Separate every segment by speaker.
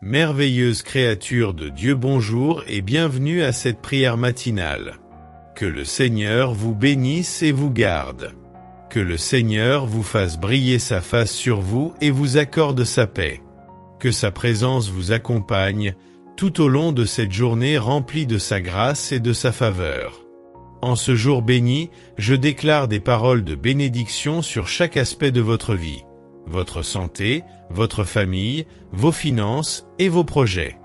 Speaker 1: Merveilleuse créature de Dieu, bonjour et bienvenue à cette prière matinale. Que le Seigneur vous bénisse et vous garde. Que le Seigneur vous fasse briller sa face sur vous et vous accorde sa paix. Que sa présence vous accompagne tout au long de cette journée remplie de sa grâce et de sa faveur. En ce jour béni, je déclare des paroles de bénédiction sur chaque aspect de votre vie. Votre santé, votre famille, vos finances et vos projets.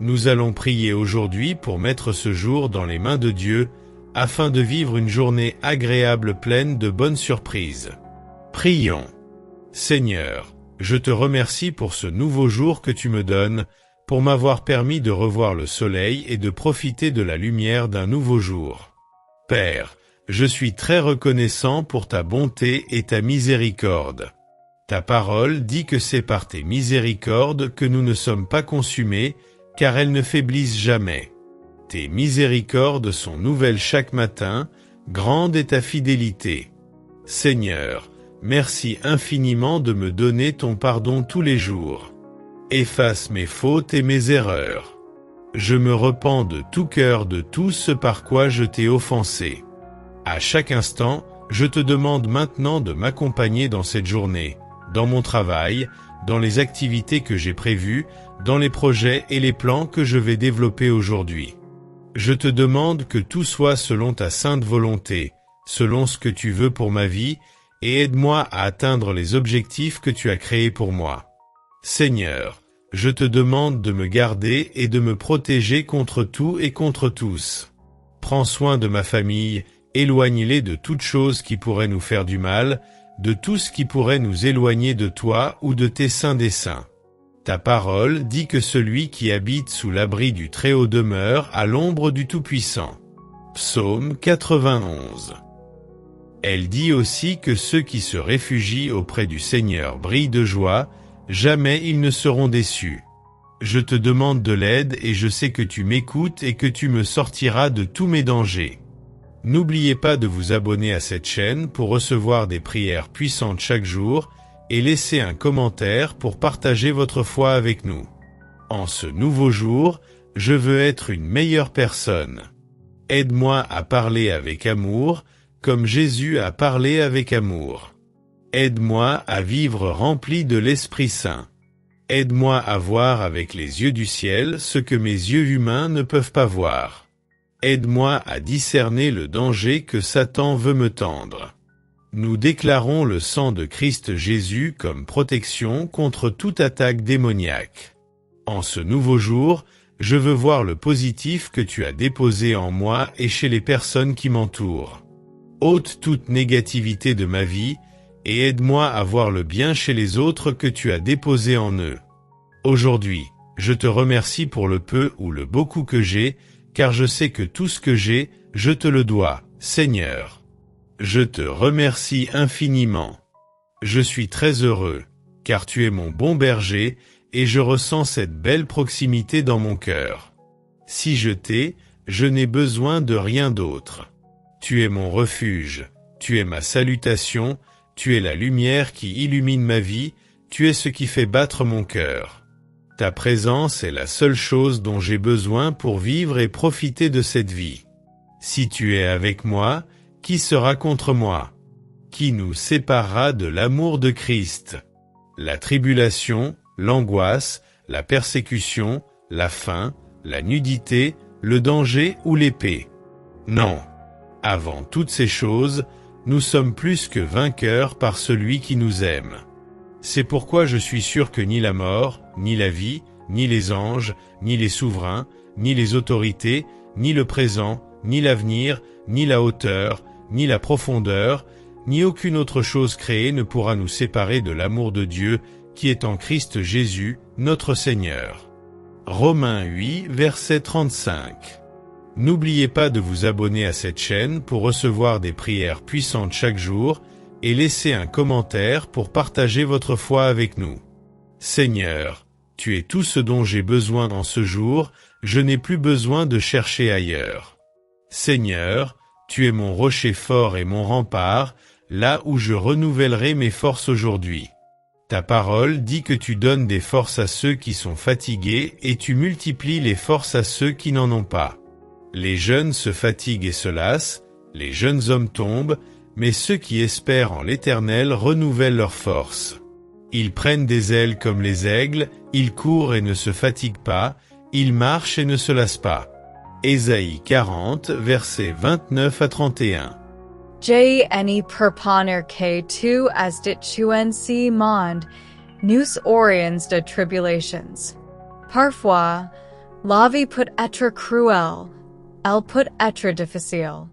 Speaker 1: Nous allons prier aujourd'hui pour mettre ce jour dans les mains de Dieu, afin de vivre une journée agréable pleine de bonnes surprises. Prions. Seigneur, je te remercie pour ce nouveau jour que tu me donnes, pour m'avoir permis de revoir le soleil et de profiter de la lumière d'un nouveau jour. Père, je suis très reconnaissant pour ta bonté et ta miséricorde. Ta parole dit que c'est par tes miséricordes que nous ne sommes pas consumés, car elles ne faiblissent jamais. Tes miséricordes sont nouvelles chaque matin, grande est ta fidélité. Seigneur, merci infiniment de me donner ton pardon tous les jours. Efface mes fautes et mes erreurs. Je me repens de tout cœur de tout ce par quoi je t'ai offensé. À chaque instant, je te demande maintenant de m'accompagner dans cette journée, dans mon travail, dans les activités que j'ai prévues, dans les projets et les plans que je vais développer aujourd'hui. Je te demande que tout soit selon ta sainte volonté, selon ce que tu veux pour ma vie, et aide-moi à atteindre les objectifs que tu as créés pour moi. Seigneur, je te demande de me garder et de me protéger contre tout et contre tous. Prends soin de ma famille, éloigne-les de toute chose qui pourrait nous faire du mal, de tout ce qui pourrait nous éloigner de toi ou de tes saints desseins. Ta parole dit que celui qui habite sous l'abri du Très-Haut demeure à l'ombre du Tout-Puissant. Psaume 91. Elle dit aussi que ceux qui se réfugient auprès du Seigneur brillent de joie, jamais ils ne seront déçus. Je te demande de l'aide et je sais que tu m'écoutes et que tu me sortiras de tous mes dangers. N'oubliez pas de vous abonner à cette chaîne pour recevoir des prières puissantes chaque jour et laisser un commentaire pour partager votre foi avec nous. En ce nouveau jour, je veux être une meilleure personne. Aide-moi à parler avec amour, comme Jésus a parlé avec amour. Aide-moi à vivre rempli de l'Esprit Saint. Aide-moi à voir avec les yeux du ciel ce que mes yeux humains ne peuvent pas voir. Aide-moi à discerner le danger que Satan veut me tendre. Nous déclarons le sang de Christ Jésus comme protection contre toute attaque démoniaque. En ce nouveau jour, je veux voir le positif que tu as déposé en moi et chez les personnes qui m'entourent. Ôte toute négativité de ma vie et aide-moi à voir le bien chez les autres que tu as déposé en eux. Aujourd'hui, je te remercie pour le peu ou le beaucoup que j'ai, car je sais que tout ce que j'ai, je te le dois, Seigneur. Je te remercie infiniment. Je suis très heureux, car tu es mon bon berger, et je ressens cette belle proximité dans mon cœur. Si je t'ai, je n'ai besoin de rien d'autre. Tu es mon refuge, tu es ma salutation, tu es la lumière qui illumine ma vie, tu es ce qui fait battre mon cœur. Ta présence est la seule chose dont j'ai besoin pour vivre et profiter de cette vie. Si tu es avec moi, qui sera contre moi? Qui nous séparera de l'amour de Christ? La tribulation, l'angoisse, la persécution, la faim, la nudité, le danger ou l'épée? Non. Avant toutes ces choses, nous sommes plus que vainqueurs par celui qui nous aime. C'est pourquoi je suis sûr que ni la mort, ni la vie, ni les anges, ni les souverains, ni les autorités, ni le présent, ni l'avenir, ni la hauteur, ni la profondeur, ni aucune autre chose créée ne pourra nous séparer de l'amour de Dieu qui est en Christ Jésus, notre Seigneur. Romains 8, verset 35. N'oubliez pas de vous abonner à cette chaîne pour recevoir des prières puissantes chaque jour et laisser un commentaire pour partager votre foi avec nous. Seigneur, tu es tout ce dont j'ai besoin en ce jour, je n'ai plus besoin de chercher ailleurs. Seigneur, tu es mon rocher fort et mon rempart, là où je renouvellerai mes forces aujourd'hui. Ta parole dit que tu donnes des forces à ceux qui sont fatigués et tu multiplies les forces à ceux qui n'en ont pas. Les jeunes se fatiguent et se lassent, les jeunes hommes tombent, mais ceux qui espèrent en l'Éternel renouvellent leurs forces. Ils prennent des ailes comme les aigles, ils courent et ne se fatiguent pas, ils marchent et ne se lassent pas. Ésaïe 40, versets 29 à 31.
Speaker 2: J any perponer K2 as dit chuenc mond, nous oriens de tribulations. Parfois, la vie peut être cruelle, elle peut être difficile.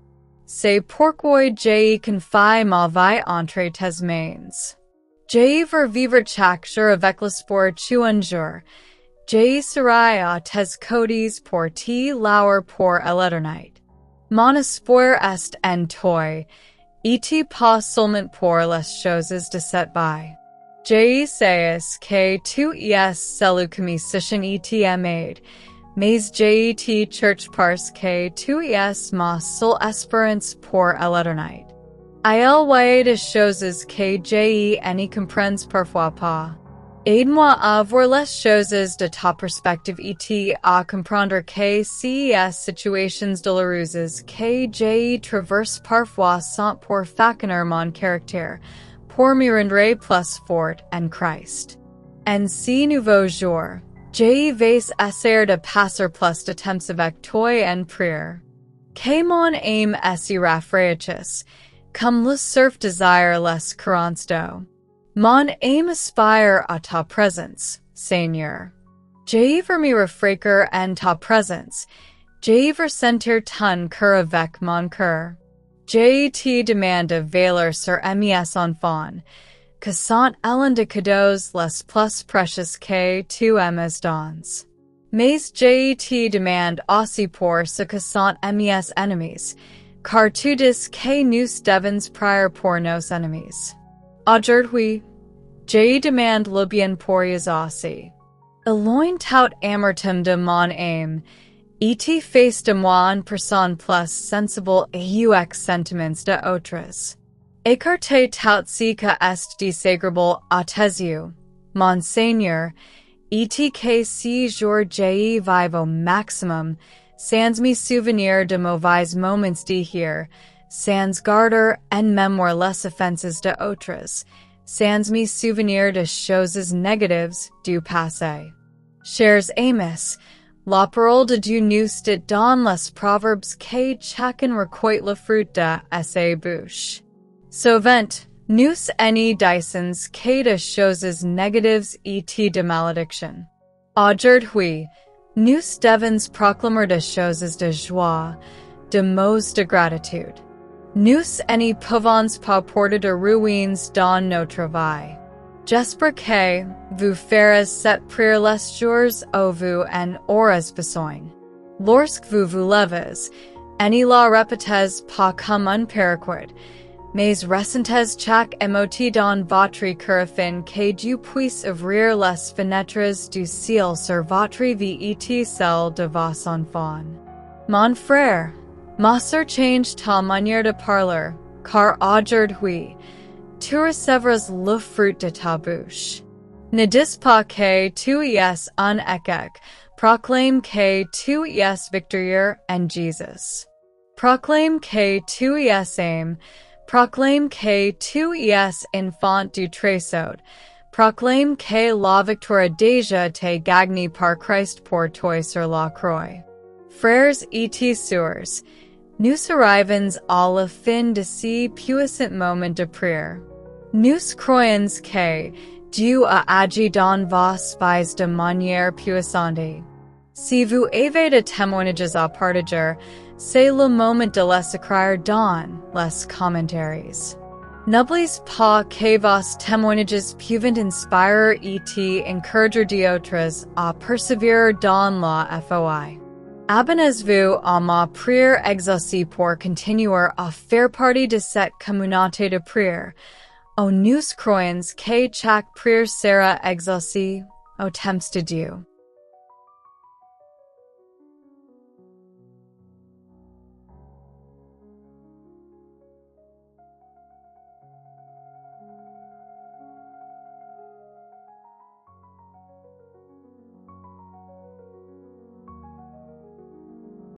Speaker 2: C'est pourquoi J confie ma vie entre tes mains. J ver vivre chaque jour avec l'espoir un jour. J serai à tes côtés pour te lauer pour l'éternité. Mon espoir est en toi, et pas seulement pour les choses de cette vie. J sais que tu es celui qui me sission et amade, mais j te church parce que tu es ma seule espérance pour l'éternité. Il y a des choses que je ne comprends parfois pas. Aide-moi à voir les choses de ta perspective et à comprendre que ces situations douloureuses que je traverse parfois sont pour façonner mon caractère, pour me rendre plus fort en Christ. En ces nouveaux jours, je vais essayer de passer plus de temps avec toi en prière. Que mon âme est rafraîchisse, comme le surf désire les courants d'eau. Mon âme aspire à ta présence, Seigneur. Je veux me rafraîchir en ta présence. Je veux sentir ton cœur avec mon cœur. Je te demande de veiller sur mes enfants, que sont l'un de cadeaux les plus précieux que tu aimes dons. Mais je te demande aussi pour ce que sont mes ennemis, car tu dis que nous devons prier pour nos ennemis. Aujourd'hui, je demande le bien pour eux aussi. Éloigne tout amertume de mon âme, et te fais de moi une personne plus sensible avec sentiments de autres. Écarte tout ce qui est désagréable à tes yeux, mon Seigneur, et que ce jour je vive au maximum, sans me souvenir de mauvais moments d'hier, sans garder en mémoire les offenses de autres, sans me souvenir de choses négatives du passé. Chers amis, la parole de Dieu nous dit dans les proverbes que chacun recueille le fruit de sa bouche. Souvent, nous ne disons que de choses négatives et de malédiction. Aujourd'hui, nous devons proclamer de choses de joie, de mots de gratitude. Nous ne pouvons pas porter de ruines dans notre vie. J'espère que vous ferez cette prière les jours où vous en aurez besoin. Lorsque vous vous levez, ne la répétez pas comme un paraquat, mais ressentez chaque émotion dans votre cœur afin que Dieu puisse ouvrir les fenêtres du ciel sur votre vie et celle de vos enfants. Mon frère, ma sœur, change ta manière de parler, car aujourd'hui, tu recevras le fruit de ta bouche. Ne dis pas que tu es un échec, proclame que tu es victorieux en Jésus. Proclame que tu es aimé, proclame que tu es enfant du Très-Haut, proclame que la victoire déjà te gagnée par Christ pour toi sur la croix. Frères et sœurs, nous arrivons à la fin de ce puissant moment de prière. Nous croyons que Dieu a agi dans vos vies de manière puissante. Si vous avez des témoignages à partager, c'est le moment de les écrire dans les commentaires. N'oubliez pas que vos témoignages peuvent inspirer et encourager d'autres à persévérer dans la foi. Abonnez-vous à ma prière exaucée pour continuer à faire partie de cette communauté de prière. Nous croyons que chaque prière sera exaucée au temps de Dieu.